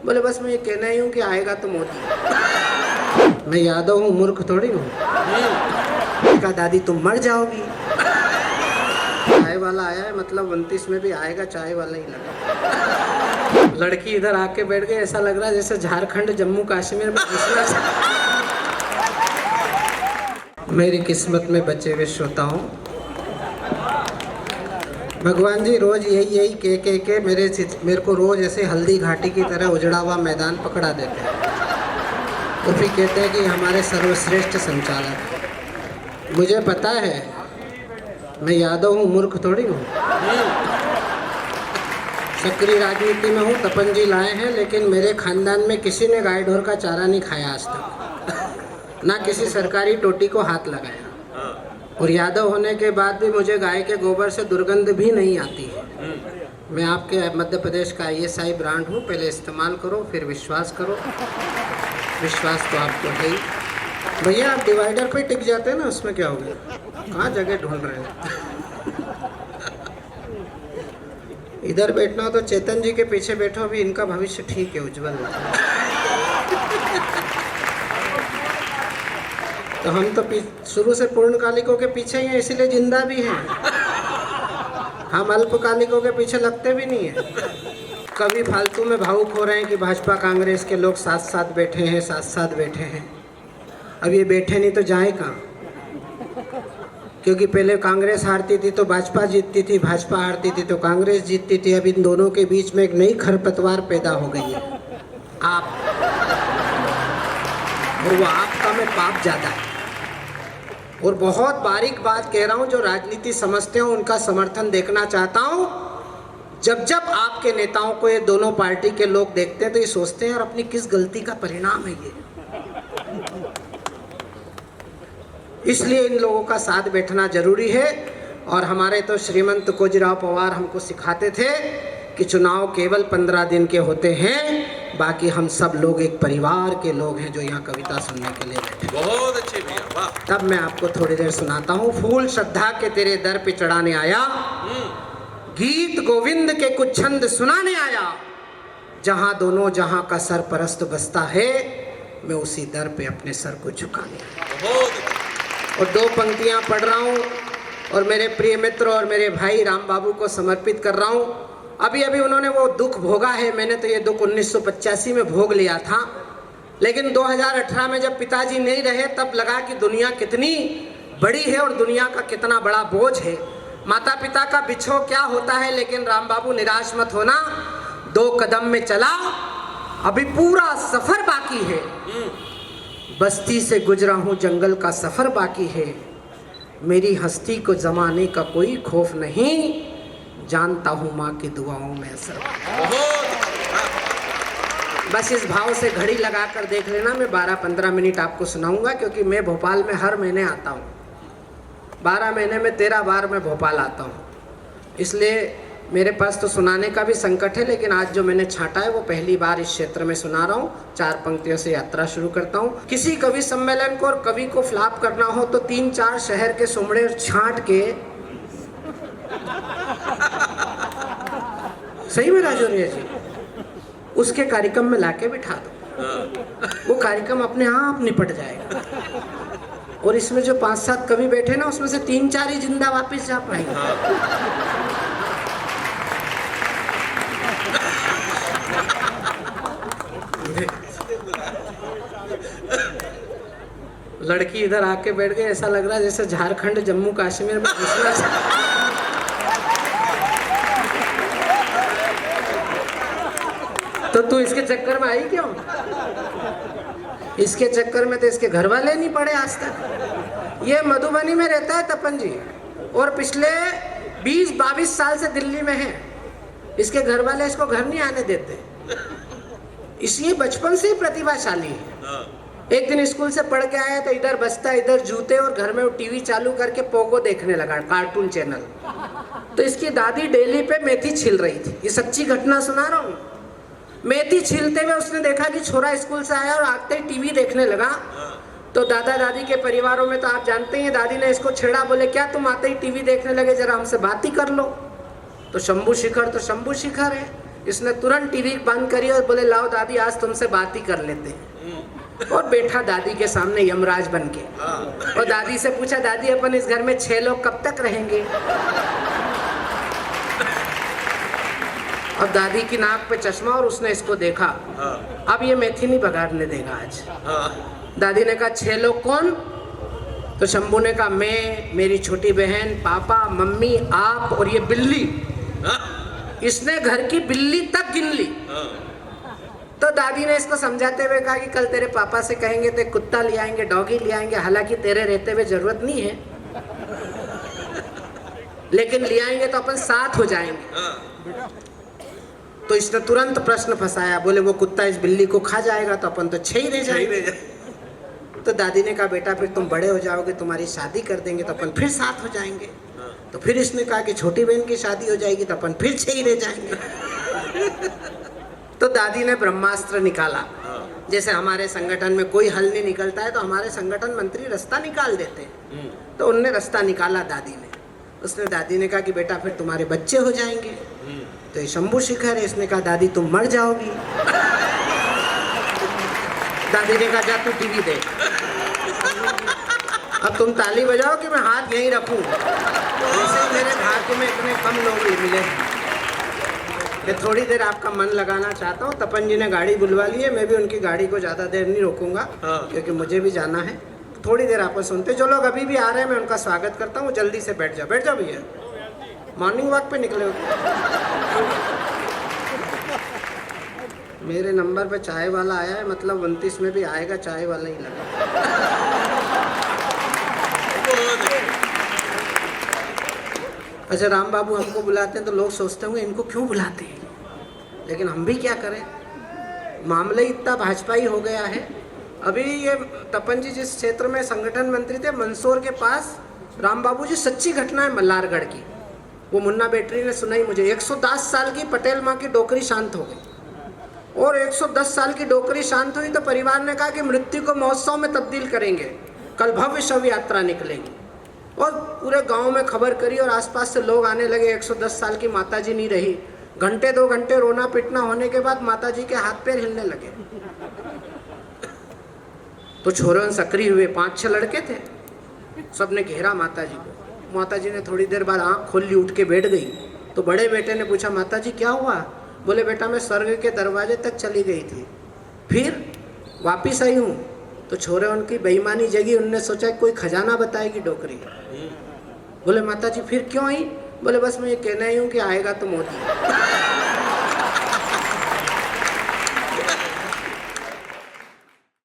बोले बस मैं ये कहना ही हूँ कि आएगा तो मोदी। मैं यादव हूँ, मूर्ख थोड़ी हूँ। कहा दादी तुम मर जाओगी। चाय वाला आया है, मतलब 29 में भी आएगा चाय वाला ही लगा। लड़की इधर आके बैठ गई, ऐसा लग रहा है जैसे झारखंड जम्मू कश्मीर में घुसना। मेरी किस्मत में बचे हुए श्रोताओं, भगवान जी रोज यही कह के मेरे को रोज ऐसे हल्दी घाटी की तरह उजड़ा हुआ मैदान पकड़ा देते हैं। तो फिर कहते हैं कि हमारे सर्वश्रेष्ठ संचालक। मुझे पता है मैं यादव हूँ, मूर्ख थोड़ी हूँ। सक्रिय राजनीति में हूँ, तपन जी लाए हैं, लेकिन मेरे खानदान में किसी ने गाय ढोर का चारा नहीं खाया आज तक, ना किसी सरकारी टोटी को हाथ लगाया। और यादव होने के बाद भी मुझे गाय के गोबर से दुर्गंध भी नहीं आती है। मैं आपके मध्य प्रदेश का ISI ब्रांड हूँ, पहले इस्तेमाल करो फिर विश्वास करो। विश्वास तो आपको है ही। भैया आप डिवाइडर पे टिक जाते हैं ना, उसमें क्या हो गया? कहाँ जगह ढूंढ रहे हैं? इधर बैठना हो तो चेतन जी के पीछे बैठो, अभी इनका भविष्य ठीक है, उज्जवल है। तो हम तो शुरू से पूर्णकालिकों के पीछे ही हैं, इसीलिए जिंदा भी हैं। हम अल्पकालिकों के पीछे लगते भी नहीं है। कभी फालतू में भावुक हो रहे हैं कि भाजपा कांग्रेस के लोग साथ साथ बैठे हैं, साथ साथ बैठे हैं। अब ये बैठे नहीं तो जाए कहाँ? क्योंकि पहले कांग्रेस हारती थी तो भाजपा जीतती थी, भाजपा हारती थी तो कांग्रेस जीतती थी। अब इन दोनों के बीच में एक नई खरपतवार पैदा हो गई है, आप। और वो आपका में पाप ज़्यादा है। और बहुत बारीक बात कह रहा हूँ, जो राजनीति समझते हो उनका समर्थन देखना चाहता हूँ। जब जब आपके नेताओं को ये दोनों पार्टी के लोग देखते हैं तो ये सोचते हैं और अपनी किस गलती का परिणाम है ये। इसलिए इन लोगों का साथ बैठना जरूरी है। और हमारे तो श्रीमंत कोजीराव पवार हमको सिखाते थे कि चुनाव केवल 15 दिन के होते हैं, बाकी हम सब लोग एक परिवार के लोग हैं जो यहाँ कविता सुनने के लिए बैठे। बहुत अच्छी भैया, वाह। तब मैं आपको थोड़ी देर सुनाता हूँ। फूल श्रद्धा के तेरे दर पे चढ़ाने आया, गीत गोविंद के कुछ छंद सुनाने आया। जहाँ दोनों जहाँ का सरपरस्त बसता है, मैं उसी दर पे अपने सर को झुकाने आया। और 2 पंक्तियाँ पढ़ रहा हूँ और मेरे प्रिय मित्र और मेरे भाई राम बाबू को समर्पित कर रहा हूँ। अभी अभी उन्होंने वो दुख भोगा है, मैंने तो ये दुख 1985 में भोग लिया था। लेकिन 2018 में जब पिताजी नहीं रहे तब लगा कि दुनिया कितनी बड़ी है और दुनिया का कितना बड़ा बोझ है। माता पिता का बिछो क्या होता है, लेकिन राम बाबू निराश मत होना, 2 कदम में चला, अभी पूरा सफर बाकी है। बस्ती से गुजरा हूँ, जंगल का सफर बाकी है। मेरी हस्ती को जमाने का कोई खौफ नहीं, जानता हूँ माँ की दुआओं में असर। बस इस भाव से घड़ी लगा कर देख लेना, मैं 12-15 मिनट आपको सुनाऊंगा, क्योंकि मैं भोपाल में हर महीने आता हूँ। 12 महीने में 13 बार मैं भोपाल आता हूँ, इसलिए मेरे पास तो सुनाने का भी संकट है। लेकिन आज जो मैंने छांटा है वो पहली बार इस क्षेत्र में सुना रहा हूँ। 4 पंक्तियों से यात्रा शुरू करता हूँ। किसी कवि सम्मेलन को और कवि को फ्लॉप करना हो तो 3-4 शहर के सुमड़े छांट के, सही में राजौरिया जी, उसके कार्यक्रम में लाके बिठा दो, वो कार्यक्रम अपने आप निपट जाएगा। और इसमें जो 5-7 कवि बैठे ना, उसमें से 3-4 ही जिंदा वापस जा पाएंगे। लड़की इधर आके बैठ गई, ऐसा लग रहा है जैसे झारखंड जम्मू कश्मीर में घुसना। तो तू इसके चक्कर में आई क्यों? इसके चक्कर में तो इसके घर वाले नहीं पड़े आज तक। ये मधुबनी में रहता है तपन जी, और पिछले 20-22 साल से दिल्ली में है। इसके घर वाले इसको घर नहीं आने देते, इसलिए बचपन से ही प्रतिभाशाली है। एक दिन स्कूल से पढ़ के आया तो इधर बस्ता इधर जूते, और घर में वो टीवी चालू करके पोगो देखने लगा, कार्टून चैनल। तो इसकी दादी डेली पे मेथी छील रही थी, ये सच्ची घटना सुना रहा हूँ। मेथी छीलते हुए उसने देखा कि छोरा स्कूल से आया और आते ही टीवी देखने लगा। तो दादा दादी के परिवारों में तो आप जानते हैं, दादी ने इसको छेड़ा, बोले क्या तुम आते ही टीवी देखने लगे, जरा हमसे बात ही कर लो। तो शंभू शिखर तो शंभू शिखर है, इसने तुरंत टीवी बंद करी और बोले लाओ दादी आज तुमसे बात ही कर लेते हैं। और बैठा दादी के सामने यमराज बन के और दादी से पूछा दादी अपन इस घर में 6 लोग कब तक रहेंगे। अब दादी की नाक पे चश्मा और उसने इसको देखा, अब ये मेथी नहीं बघाड़ने देगा आज। दादी ने कहा 6 लोग कौन? तो शंभू ने कहा मैं, मेरी छोटी बहन, पापा, मम्मी, आप और ये बिल्ली। इसने घर की बिल्ली तक गिन ली। तो दादी ने इसको समझाते हुए कहा कि कल तेरे पापा से कहेंगे तो एक कुत्ता ले आएंगे, डॉगी ले आएंगे, हालांकि तेरे रहते हुए जरूरत नहीं है, लेकिन ले आएंगे तो अपन साथ हो जाएंगे। तो इसने तुरंत प्रश्न फंसाया, बोले वो कुत्ता इस बिल्ली को खा जाएगा तो अपन तो 6 ही रह जाएंगे। तो दादी ने कहा बेटा फिर तुम बड़े हो जाओगे, तुम्हारी शादी कर देंगे तो अपन फिर साथ हो जाएंगे। तो फिर इसने कहा कि छोटी बहन की शादी हो जाएगी तो अपन फिर 6 ही रह जाएंगे। तो दादी ने ब्रह्मास्त्र निकाला। जैसे हमारे संगठन में कोई हल नहीं निकलता है तो हमारे संगठन मंत्री रास्ता निकाल देते हैं, तो उनने रास्ता निकाला दादी ने। उसने दादी ने कहा कि बेटा फिर तुम्हारे बच्चे हो जाएंगे। तो ये शंभू शिखर है, इसने कहा दादी तुम मर जाओगी। दादी ने कहा जा तू टीवी देख, अब तुम ताली बजाओ कि मैं हाथ यहीं रखूं। जैसे मेरे भाग्य में इतने कम लोग मिले। मैं थोड़ी देर आपका मन लगाना चाहता हूँ। तपन जी ने गाड़ी बुलवा ली है, मैं भी उनकी गाड़ी को ज़्यादा देर नहीं रोकूंगा क्योंकि मुझे भी जाना है। थोड़ी देर आप सुनते, जो लोग अभी भी आ रहे हैं मैं उनका स्वागत करता हूँ। जल्दी से बैठ जाओ भैया, मॉर्निंग वॉक पे निकले हो। मेरे नंबर पे चाय वाला आया है, मतलब 29 में भी आएगा चाय वाला ही लगा। अच्छा राम बाबू हमको बुलाते हैं तो लोग सोचते होंगे इनको क्यों बुलाते हैं, लेकिन हम भी क्या करें, मामला ही इतना भाजपाई हो गया है। अभी ये तपन जी जिस क्षेत्र में संगठन मंत्री थे, मंदसौर के पास, राम बाबू जी सच्ची घटना है मल्हारगढ़ की, वो मुन्ना बेटरी ने सुनाई मुझे। 110 साल की पटेल माँ की डोकरी शांत हो गई और 110 साल की डोकरी शांत हुई तो परिवार ने कहा कि मृत्यु को महोत्सव में तब्दील करेंगे, कल भव्य शव यात्रा निकलेगी। और पूरे गांव में खबर करी और आसपास से लोग आने लगे। 110 साल की माताजी नहीं रही। घंटे 2 घंटे रोना पिटना होने के बाद माताजी के हाथ पैर हिलने लगे। तो छोरों सक्रिय हुए, 5-6 लड़के थे, सबने घेरा माताजी को। माताजी ने थोड़ी देर बाद आंख खोल ली, उठ के बैठ गई। तो बड़े बेटे ने पूछा माताजी क्या हुआ? बोले बेटा मैं स्वर्ग के दरवाजे तक चली गई थी, फिर वापिस आई हूँ। तो छोरे उनकी बेईमानी जगी, उनने सोचा कोई खजाना बताएगी डोकरी। बोले माताजी फिर क्यों आई? बोले बस मैं ये कहना ही हूँ कि आएगा तो मोदी।